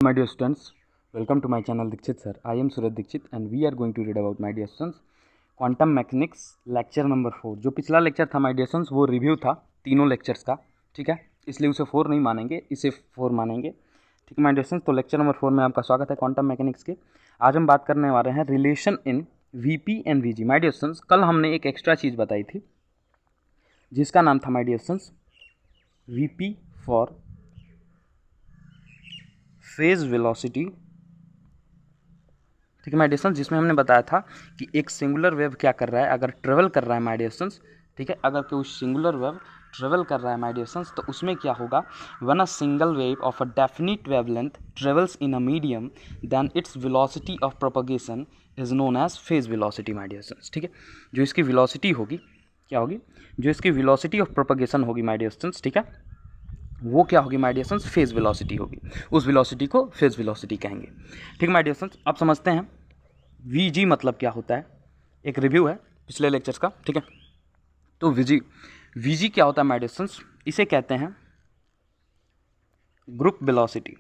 My dear students, welcome to my channel Dikshit sir. I am Suraj Dikshit and we are going to read about, my dear students, quantum mechanics lecture number 4। जो पिछला lecture था my dear students वो review था तीनों lectures का, ठीक है, इसलिए उसे 4 नहीं मानेंगे, इसे 4 मानेंगे, ठीक है माय डियर स्टूडेंट्स। तो लेक्चर नंबर 4 में आपका स्वागत है क्वांटम मैकेनिक्स के। आज हम बात करने वाले हैं relation in VP and VG. My dear students, कल हमने एक एक्स्ट्रा चीज़ बताई थी जिसका नाम था my dear students VP for phase velocity, ठीक है माय डियर स्टूडेंट्स, जिसमें हमने बताया था कि एक सिंगुलर वेव क्या कर रहा है अगर ट्रेवल कर रहा है माय डियर स्टूडेंट्स, ठीक है, अगर कोई सिंगुलर वेव ट्रेवल कर रहा है माय डियर स्टूडेंट्स तो उसमें क्या होगा, when a single wave of a definite wavelength travels in a medium then its velocity of propagation is known as phase velocity my dear students, ठीक है। जो इसकी वेलोसिटी होगी क्या होगी, जो इसकी वेलोसिटी ऑफ प्रोपगेशन होगी माय डियर स्टूडेंट्स, ठीक है, वो क्या होगी my dear students, phase velocity होगी। उस वेलोसिटी को फेज वेलोसिटी कहेंगे, ठीक माय डियर स्टूडेंट्स। अब समझते हैं वीजी मतलब क्या होता है, एक रिव्यू है पिछले लेक्चर्स का, ठीक है। तो वीजी क्या होता है माय डियर स्टूडेंट्स, इसे कहते हैं ग्रुप वेलोसिटी।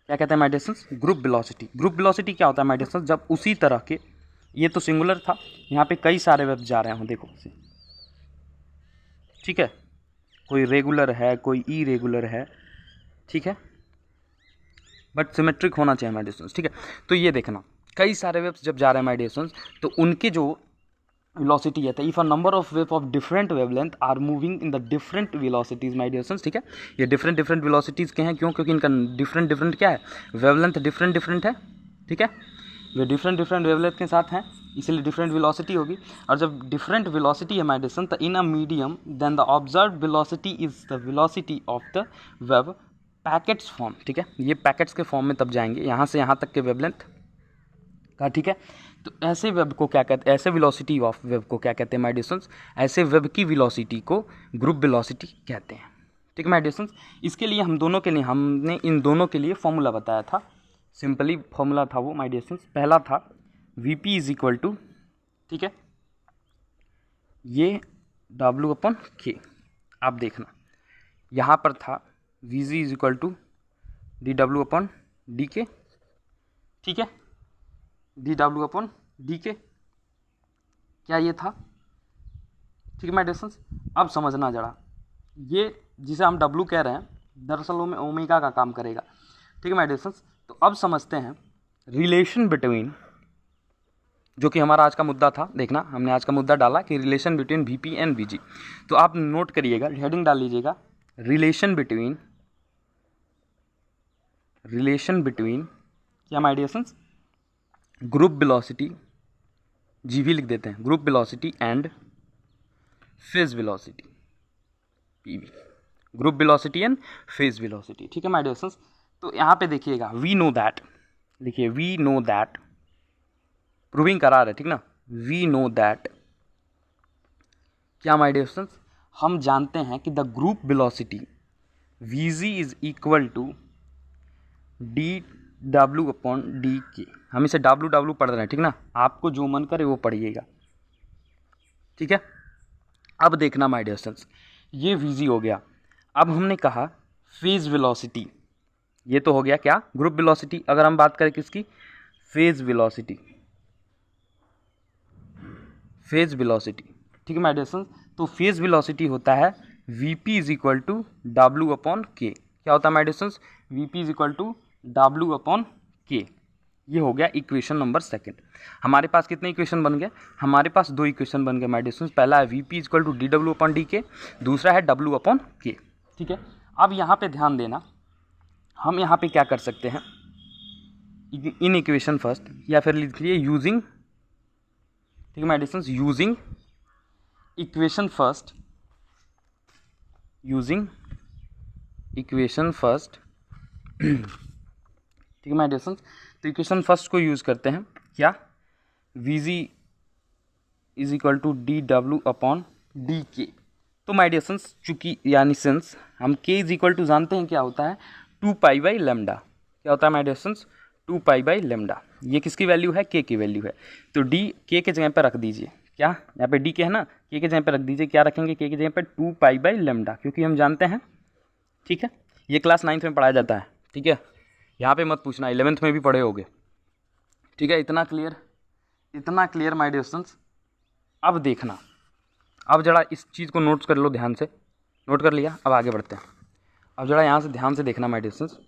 क्या कहते हैं my dear students, group velocity. Group velocity क्या होता है माय डियर स्टूडेंट्स, जब उसी तरह के, ये तो सिंगुलर था, यहाँ पे कई सारे वेव जा रहे हों, देखो, ठीक है, कोई रेगुलर है कोई इरेगुलर है, ठीक है, बट सिमेट्रिक होना चाहिए माय डियर स्टूडेंट्स, ठीक है। तो ये देखना कई सारे वेव्स जब जा रहे हैं माय डियर स्टूडेंट्स तो उनके जो वेलोसिटी है, if a number of wave of different wavelength are moving in the different velocities my dear students, ठीक है। ये डिफरेंट डिफरेंट वेलोसिटीज के हैं, क्यों, क्योंकि इनका डिफरेंट डिफरेंट क्या है, वेवलेंथ डिफरेंट डिफरेंट है, ठीक है, वे डिफरेंट डिफरेंट वेवलेंथ के साथ हैं, इसलिए डिफरेंट वेलोसिटी होगी। और जब डिफरेंट वेलोसिटी है माय डियर स्टूडेंट्स तो in a medium then the observed velocity is the velocity of the wave packets form, ठीक है, ये पैकेट्स के फॉर्म में तब जाएंगे यहाँ से यहाँ तक के वेवलेंथ का, ठीक है। तो ऐसे वेब को क्या कहते हैं, ऐसे वेलोसिटी ऑफ वेव को क्या कहते हैं माय डियर स्टूडेंट्स, ऐसे वेब की वेलोसिटी को ग्रुप वेलोसिटी कहते हैं, ठीक है माय डियर स्टूडेंट्स। इसके लिए हम दोनों के लिए, हमने इन दोनों के लिए फॉर्मूला बताया था, सिंपली फॉर्मूला था वो माय डियर स्टूडेंट्स। पहला था वीपी इज इक्वल टू, ठीक है, ये W अपन के, आप देखना यहाँ पर था Vg is equal to dW upon D K, ठीक है, dW अपन डी के, क्या ये था, ठीक है माय डियर स्टूडेंट्स। अब समझना जरा, ये जिसे हम W कह रहे हैं दरअसल वो में ओमेगा का काम करेगा, ठीक है माय डियर स्टूडेंट्स। तो अब समझते हैं रिलेशन बिटवीन, जो कि हमारा आज का मुद्दा था, देखना हमने आज का मुद्दा डाला कि relation between VP and VG. तो आप नोट करिएगा, हेडिंग डाल लीजिएगा, रिलेशन बिटवीन क्या my dear students, group velocity, G भी लिख देते हैं, group velocity and phase velocity, PV, group velocity and phase velocity, ठीक है माय डियर स्टूडेंट्स। तो यहाँ पे देखिएगा वी नो दैट, लिखिए वी नो दैट, प्रूविंग करा रहे, ठीक ना, वी नो दैट, क्या माय डियर स्टूडेंट्स, हम जानते हैं कि the group velocity Vg is equal to dW upon D K. हम इसे W पढ़ रहे हैं, ठीक ना, आपको जो मन करे वो पढ़िएगा, ठीक है। अब देखना माय डियर स्टूडेंट्स, ये Vg हो गया। अब हमने कहा फेज वेलोसिटी, ये तो हो गया क्या, ग्रुप वेलोसिटी। अगर हम बात करें किसकी, फेज वेलोसिटी, फेज वेलोसिटी, ठीक है माय डियर स्टूडेंट्स। तो फेज वेलोसिटी होता है Vp is equal to W upon K. क्या होता है my dear students, Vp is equal to W upon K. ये हो गया इक्वेशन नंबर सेकंड। हमारे पास कितने इक्वेशन बन गए, हमारे पास 2 इक्वेशन बन गए माय डियर स्टूडेंट्स। पहला है Vp is equal to dW upon D K, दूसरा है W अपॉन के, ठीक है। अब यहाँ पे ध्यान देना, हम यहाँ पे क्या कर सकते हैं, इन इक्वेशन फर्स्ट, या फिर लिख लिए यूजिंग, ठीक है my dear students, using equation first, using equation first, ठीक है माय डियर स्टूडेंट्स। तो इक्वेशन फर्स्ट को यूज़ करते हैं, क्या, Vg is equal to dW upon D K. तो माय डियर स्टूडेंट्स, चूंकि यानी सिंस हम k इज इक्वल टू जानते हैं क्या होता है, 2 पाई बाई लेमडा, क्या होता है my dear students, 2 pi by lambda. ये किसकी वैल्यू है, k की वैल्यू है। तो d k के जगह पर रख दीजिए, क्या, यहाँ पे d के है ना, k के जगह पर रख दीजिए, क्या रखेंगे, k की जगह पर 2 पाई बाई लेमडा, क्योंकि हम जानते हैं, ठीक है, ये क्लास 9th में पढ़ाया जाता है, ठीक है, यहाँ पे मत पूछना, 11th में भी पढ़े होगे। ठीक है, इतना क्लियर माय डियर स्टूडेंट्स। अब देखना, अब जरा इस चीज़ को नोट कर लो, ध्यान से नोट कर लिया। अब आगे बढ़ते हैं। अब जरा यहाँ से ध्यान से देखना माय डियर स्टूडेंट्स,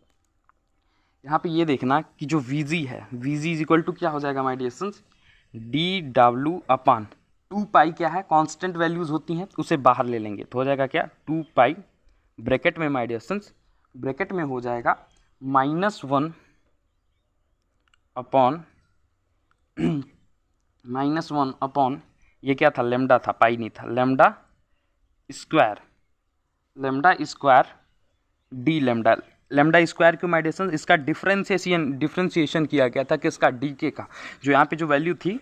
यहाँ पे ये देखना कि जो Vg है, Vg इज इक्वल टू क्या हो जाएगा माय डियर स्टूडेंट्स, dw अपान 2 पाई क्या है, कांस्टेंट वैल्यूज होती हैं, उसे बाहर ले लेंगे तो हो जाएगा क्या, 2 पाई ब्रैकेट में माय डियर स्टूडेंट्स, ब्रैकेट में हो जाएगा -1 अपॉन ये क्या था, लेमडा था, पाई नहीं था, lambda square D lambda. Lambda square क्यों माय डियर स्टूडेंट्स, इसका डिफ्रेंसिएशन किया गया था किसका, डी के का। जो यहाँ पे जो वैल्यू थी,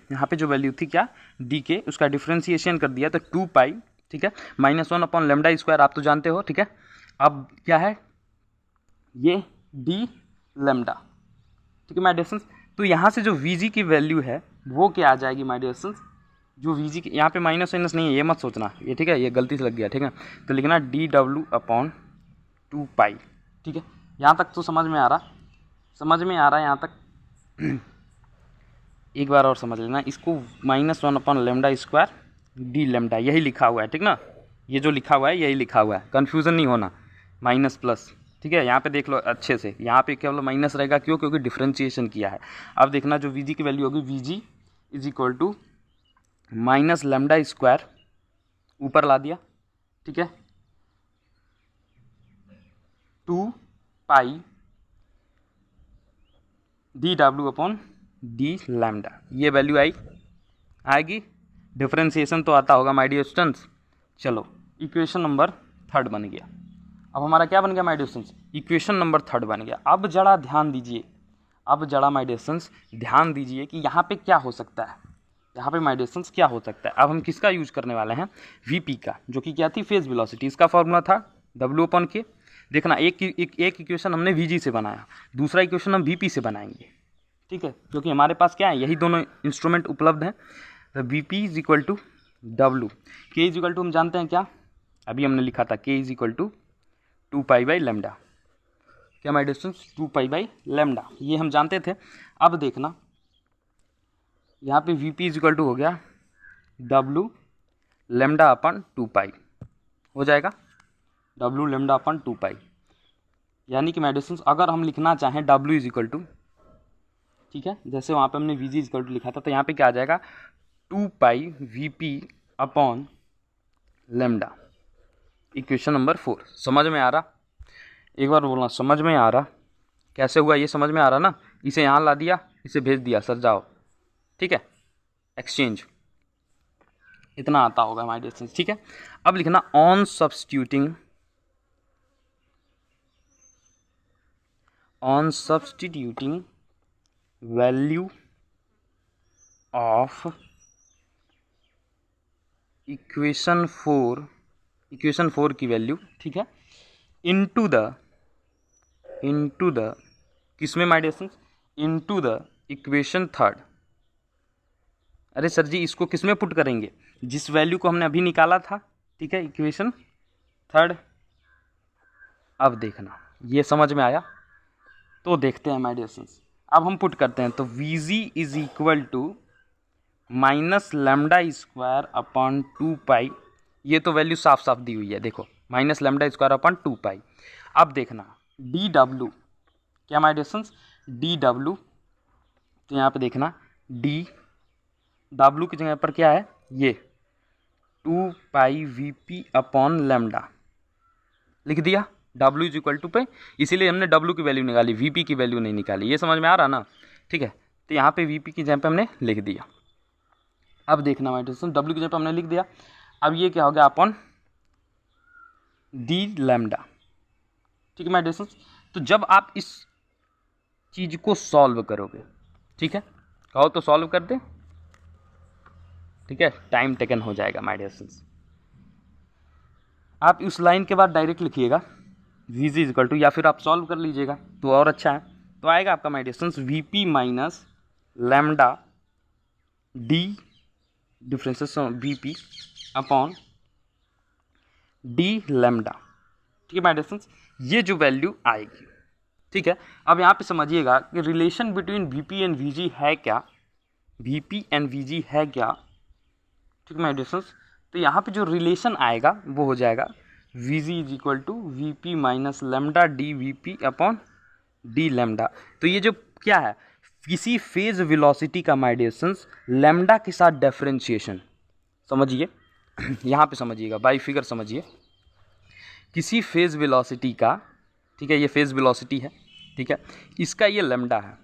क्या, डी के, उसका डिफ्रेंसिएशन कर दिया तो 2 पाई, ठीक है, -1 अपॉन लेमडा स्क्वायर, आप तो जानते हो। ठीक है, अब क्या है ये डी लेमडा। ठीक है माय डियर स्टूडेंट्स, तो यहाँ से जो Vg की वैल्यू है वो क्या आ जाएगी माय डियर स्टूडेंट्स, जो Vg की, यहाँ पे माइनस नहीं है, ये मत सोचना ये, ठीक है, ये गलती से लग गया। ठीक है, तो लिखना dw अपॉन 2 पाई। ठीक है, यहाँ तक तो समझ में आ रहा है यहाँ तक। एक बार और समझ लेना इसको, -1 upon lambda square D lambda, यही लिखा हुआ है। ठीक ना, ये जो लिखा हुआ है यही लिखा हुआ है, कन्फ्यूज़न नहीं होना, माइनस प्लस। ठीक है, यहाँ पे देख लो अच्छे से, यहाँ पे केवल माइनस रहेगा, क्यों, क्योंकि डिफ्रेंशिएशन किया है। अब देखना जो Vg की वैल्यू होगी, Vg is equal to minus lambda square, ऊपर ला दिया, ठीक है, 2 pi dw upon D lambda, ये वैल्यू आएगी। डिफ्रेंशिएशन तो आता होगा माय डियर स्टूडेंट्स। चलो, इक्वेशन नंबर 3 बन गया। अब हमारा क्या बन गया my dear students, equation number 3 बन गया। अब जरा ध्यान दीजिए, माय डियर स्टूडेंट्स ध्यान दीजिए कि यहाँ पे क्या हो सकता है, माय डियर स्टूडेंट्स क्या हो सकता है। अब हम किसका यूज करने वाले हैं, Vp का, जो कि क्या थी, फेज वेलोसिटी। इसका फॉर्मूला था W अपॉन के। देखना, एक इक्वेशन हमने Vg से बनाया, दूसरा इक्वेशन हम Vp से बनाएंगे। ठीक है, क्योंकि हमारे पास क्या है, यही दोनों इंस्ट्रूमेंट उपलब्ध हैं। तो Vp is equal to W, K is equal to हम जानते हैं क्या, अभी हमने लिखा था K is equal to 2 pi by lambda. क्या my dear students, 2 pi by lambda, ये हम जानते थे। अब देखना यहाँ पे Vp इज इक्वल टू हो गया W लेमडा अपन 2 पाई, हो जाएगा W लेमडा अपन 2 पाई। यानी कि माय डियर स्टूडेंट्स अगर हम लिखना चाहें W इज इक्वल टू, ठीक है, जैसे वहाँ पे हमने Vg इज इक्वल टू लिखा था, तो यहाँ पे क्या आ जाएगा, 2 पाई Vp upon lambda. Equation number 4 समझ में आ रहा, एक बार बोलना, समझ में आ रहा, कैसे हुआ ये समझ में आ रहा ना। इसे यहाँ ला दिया, इसे भेज दिया, सर जाओ, ठीक है, एक्सचेंज, इतना आता होगा माय डियर स्टूडेंट्स। ठीक है, अब लिखना on substituting value of equation 4 की वैल्यू, ठीक है, इनटू द किसमें my dear students, into the equation 3। अरे सर जी, इसको किसमें पुट करेंगे, जिस वैल्यू को हमने अभी निकाला था, ठीक है, इक्वेशन 3। अब देखना ये समझ में आया, तो देखते हैं माय डियर स्टूडेंट्स, अब हम पुट करते हैं। तो Vg is equal to minus lambda square upon 2 pi, ये तो वैल्यू साफ साफ दी हुई है, देखो, minus lambda square upon 2 pi. अब देखना dw, क्या माय डियर स्टूडेंट्स, dw, तो यहाँ पे देखना dw की जगह पर क्या है, ये 2 पाई Vp अपॉन लेमडा लिख दिया, W इज इक्वल टू पे, इसीलिए हमने W की वैल्यू निकाली, Vp की वैल्यू नहीं निकाली। ये समझ में आ रहा ना, ठीक है, तो यहाँ पे Vp की जगह पे हमने लिख दिया। अब देखना माय डियर स्टूडेंट्स, W की जगह पे हमने लिख दिया, अब ये क्या हो गया, अपॉन डी लैम्डा। ठीक है माय डियर स्टूडेंट्स, तो जब आप इस चीज को सॉल्व करोगे, ठीक है, कहो तो सॉल्व कर दे, ठीक है, टाइम टेकन हो जाएगा माय डियर स्टूडेंट्स। आप उस लाइन के बाद डायरेक्ट लिखिएगा Vg इज इक्वल टू, या फिर आप सॉल्व कर लीजिएगा तो और अच्छा है, तो आएगा आपका my dear students Vp minus lambda D differentiation Vp upon D lambda. ठीक है माय डियर स्टूडेंट्स, ये जो वैल्यू आएगी, ठीक है। अब यहाँ पे समझिएगा कि relation between VP and VG है क्या, वीपी एंड वीजी है क्या, ठीक है माय डियर स्टूडेंट्स। तो यहाँ पे जो रिलेशन आएगा वो हो जाएगा VG is equal to VP minus lambda D VP upon D lambda. तो ये जो क्या है, किसी फेज वेलोसिटी का माय डियर स्टूडेंट्स लेमडा के साथ डिफरेंशिएशन, समझिए यहाँ पे समझिएगा, बाई फिगर समझिए, किसी फेज वेलोसिटी का, ठीक है, ये फेज वेलोसिटी है, ठीक है, इसका ये लेमडा है,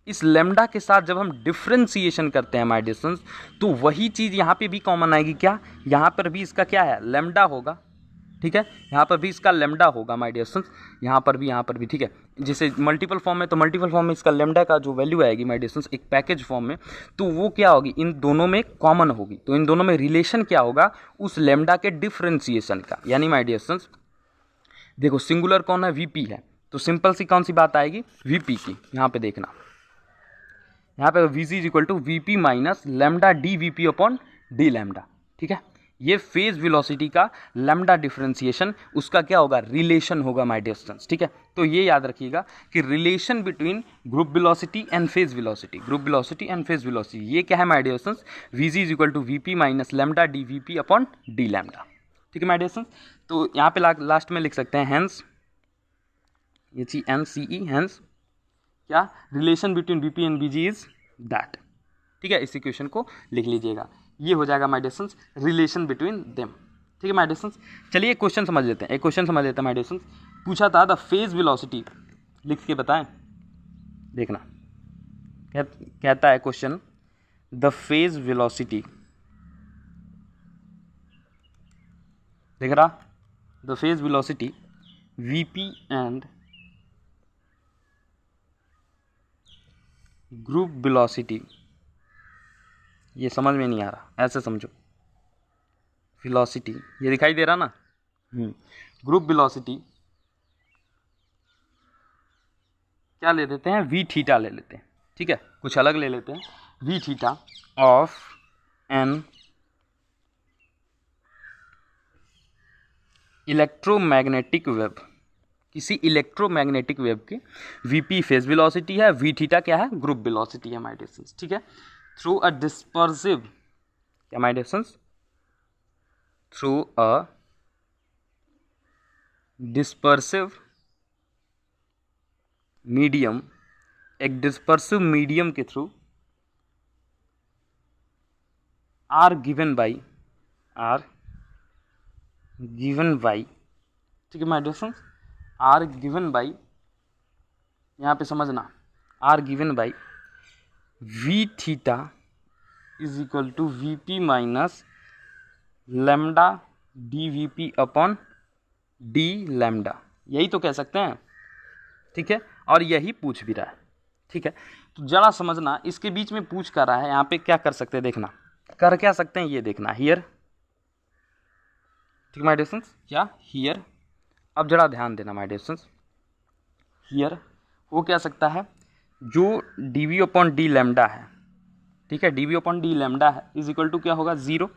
इस लेमडा के साथ जब हम डिफरेंशिएशन करते हैं माय डियर स्टूडेंट्स तो वही चीज़ यहाँ पे भी कॉमन आएगी, क्या, यहाँ पर भी इसका क्या है, लेमडा होगा, ठीक है, यहाँ पर भी इसका लेमडा होगा माय डियर स्टूडेंट्स, यहाँ पर भी, ठीक है। जैसे मल्टीपल फॉर्म में, तो मल्टीपल फॉर्म में इसका लेमडा का जो वैल्यू आएगी माय डियर स्टूडेंट्स एक पैकेज फॉर्म में, तो वो क्या होगी, इन दोनों में कॉमन होगी। तो इन दोनों में रिलेशन क्या होगा, उस लेमडा के डिफरेंशिएशन का, यानी माय डियर स्टूडेंट्स देखो सिंगुलर कौन है, वीपी है, तो सिंपल सी कौन सी बात आएगी, वीपी की। यहाँ पे देखना, यहाँ पे VG is equal to VP minus lambda D VP upon D lambda, ठीक है। ये फेज वेलोसिटी का लेमडा डिफरेंशिएशन उसका क्या होगा, रिलेशन होगा माय डियर स्टूडेंट्स, ठीक है। तो ये याद रखिएगा कि relation between group velocity and phase velocity, group velocity and phase velocity, ये क्या है my dear students, VG is equal to VP minus lambda D VP upon D lambda, ठीक है माय डियर स्टूडेंट्स। तो यहाँ पे लास्ट में लिख सकते हैं हैंस, ये ची एन सी ई, हैंस क्या, relation between VP and VG is that, ठीक है। इस इक्वेशन को लिख लीजिएगा, ये हो जाएगा my dear students relation between them, ठीक है माय डियर स्टूडेंट्स। चलिए एक क्वेश्चन समझ लेते हैं, एक क्वेश्चन समझ लेते हैं माय डियर स्टूडेंट्स। पूछा था द फेज वेलोसिटी, लिख के बताएं, देखना कहता है क्वेश्चन, द फेज वेलोसिटी, देख रहा, the phase velocity VP and group velocity, ये समझ में नहीं आ रहा, ऐसे समझो, वेलोसिटी ये दिखाई दे रहा ना, ग्रुप वेलोसिटी क्या ले लेते हैं, वी थीटा ले लेते हैं, ठीक है, कुछ अलग ले लेते हैं, V theta of an electromagnetic wave, किसी इलेक्ट्रोमैग्नेटिक वेव की वीपी फेज वेलोसिटी है, वी थीटा क्या है, ग्रुप वेलोसिटी है माय डियर स्टूडेंट्स, ठीक है। थ्रू अ डिस्पर्सिव, क्या my dear students, through a dispersive medium, एक डिस्पर्सिव मीडियम के थ्रू आर गिवन बाई, ठीक है my dear students, are given by, यहाँ पे समझना, are given by V theta is equal to VP minus lambda D VP upon D lambda, यही तो कह सकते हैं, ठीक है, और यही पूछ भी रहा है, ठीक है। तो जरा समझना, इसके बीच में पूछ कर रहा है, यहाँ पे क्या कर सकते हैं, देखना कर क्या सकते हैं, ये देखना हियर, ठीक माय डियर स्टूडेंट्स, क्या हियर, अब जरा ध्यान देना माय डियर स्टूडेंट्स, हियर वो क्या सकता है, जो D V upon D lambda है, ठीक है, D V upon D lambda है इज इक्वल टू क्या होगा, जीरो।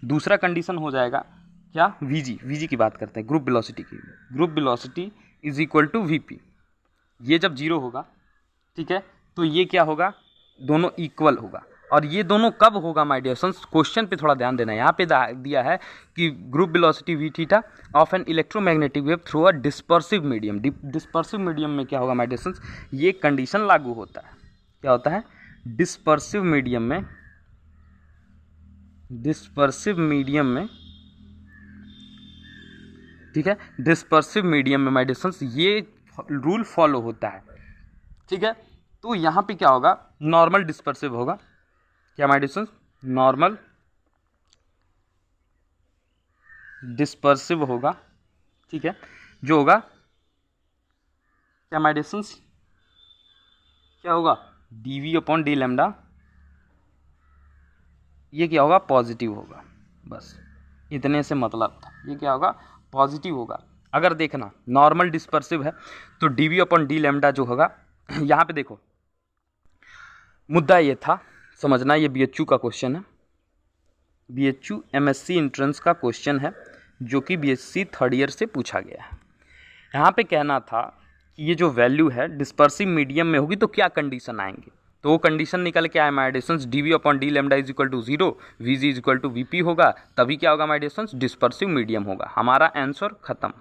दूसरा कंडीशन हो जाएगा क्या, वीजी की बात करते हैं, ग्रुप वेलोसिटी की, group velocity is equal to VP, ये जब जीरो होगा, ठीक है, तो ये क्या होगा, दोनों इक्वल होगा, और ये दोनों कब होगा माय डियर स्टूडेंट्स, क्वेश्चन पे थोड़ा ध्यान देना, यहाँ पे दिया है कि group velocity V theta of an electromagnetic wave through a dispersive medium, dispersive medium में क्या होगा माय डियर स्टूडेंट्स, ये कंडीशन लागू होता है, क्या होता है, डिस्पर्सिव मीडियम में, ठीक है, डिस्पर्सिव मीडियम में माय डियर स्टूडेंट्स ये रूल फॉलो होता है, ठीक है। तो यहाँ पे क्या होगा, नॉर्मल डिस्पर्सिव होगा, क्या my dear students, normal dispersive होगा, ठीक है, जो होगा क्या माय डियर स्टूडेंट्स, क्या होगा, dv अपॉन डी लेमडा, ये क्या होगा, पॉजिटिव होगा, बस इतने से मतलब था, ये क्या होगा, पॉजिटिव होगा। अगर देखना नॉर्मल डिस्पर्सिव है तो dv अपॉन डी लेमडा जो होगा, यहाँ पे देखो मुद्दा ये था, समझना, ये BHU का क्वेश्चन है, BHU MSc एंट्रेंस का क्वेश्चन है, जो कि BSc थर्ड ईयर से पूछा गया है। यहाँ पे कहना था कि ये जो वैल्यू है डिस्पर्सिव मीडियम में होगी तो क्या कंडीशन आएंगे। तो वो कंडीशन निकल के आए my distance dV upon d lambda is equal to 0, Vg is equal to Vp होगा, तभी क्या होगा माय डिस्टेंस डिस्पर्सिव मीडियम होगा। हमारा आंसर खत्म,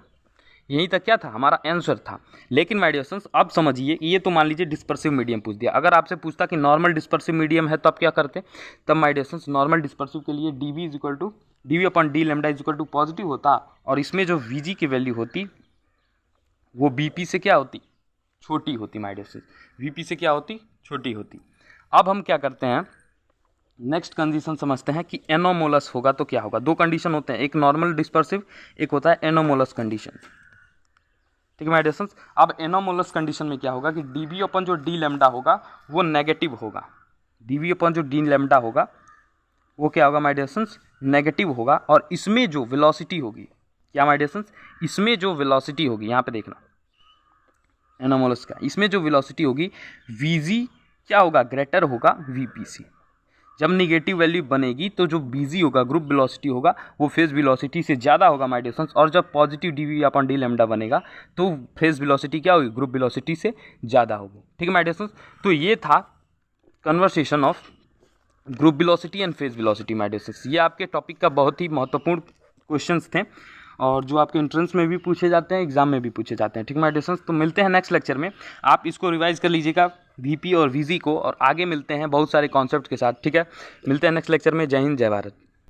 यहीं तक क्या था हमारा आंसर था। लेकिन माय डियर स्टूडेंट्स अब समझिए, ये तो मान लीजिए डिस्पर्सिव मीडियम पूछ दिया। अगर आपसे पूछता कि नॉर्मल डिस्पर्सिव मीडियम है तो आप क्या करते, तब my dear students normal dispersive के लिए dV is equal to dV upon d lambda is equal to positive होता, और इसमें जो Vg की वैल्यू होती वो Bp से क्या होती, छोटी होती माय डियर स्टूडेंट्स, Vp से क्या होती, छोटी होती। अब हम क्या करते हैं, नेक्स्ट कंडीशन समझते हैं कि एनोमोलस होगा तो क्या होगा। दो कंडीशन होते हैं, एक नॉर्मल डिस्पर्सिव, एक होता है एनोमोलस कंडीशन। ठीक है माय डियर स्टूडेंट्स, अब एनोमोलस कंडीशन में क्या होगा कि dV अपन जो d लैम्डा होगा वो नेगेटिव होगा, dV अपन जो d लैम्डा होगा वो क्या होगा माय डियर स्टूडेंट्स, नेगेटिव होगा। और इसमें जो वेलोसिटी होगी, क्या माय डियर स्टूडेंट्स, इसमें जो वेलोसिटी होगी, यहाँ पे देखना एनोमोलस का, इसमें जो वेलोसिटी होगी Vg क्या होगा, ग्रेटर होगा Vp से। जब निगेटिव वैल्यू बनेगी तो जो Vg होगा, ग्रुप वेलोसिटी होगा, वो फेज वेलोसिटी से ज़्यादा होगा माय डियर स्टूडेंट्स। और जब positive dV upon d lambda बनेगा तो फेज वेलोसिटी क्या होगी, ग्रुप वेलोसिटी से ज़्यादा होगी। ठीक है माय डियर स्टूडेंट्स, तो ये था conversation of group velocity and phase velocity my dear students. ये आपके टॉपिक का बहुत ही महत्वपूर्ण क्वेश्चंस थे और जो आपके एंट्रेंस में भी पूछे जाते हैं, एग्जाम में भी पूछे जाते हैं। ठीक है माय डियर स्टूडेंट्स, तो मिलते हैं नेक्स्ट लेक्चर में। आप इसको रिवाइज कर लीजिएगा Vp और Vg को, और आगे मिलते हैं बहुत सारे कॉन्सेप्ट के साथ। ठीक है, मिलते हैं नेक्स्ट लेक्चर में। जय हिंद, जय भारत।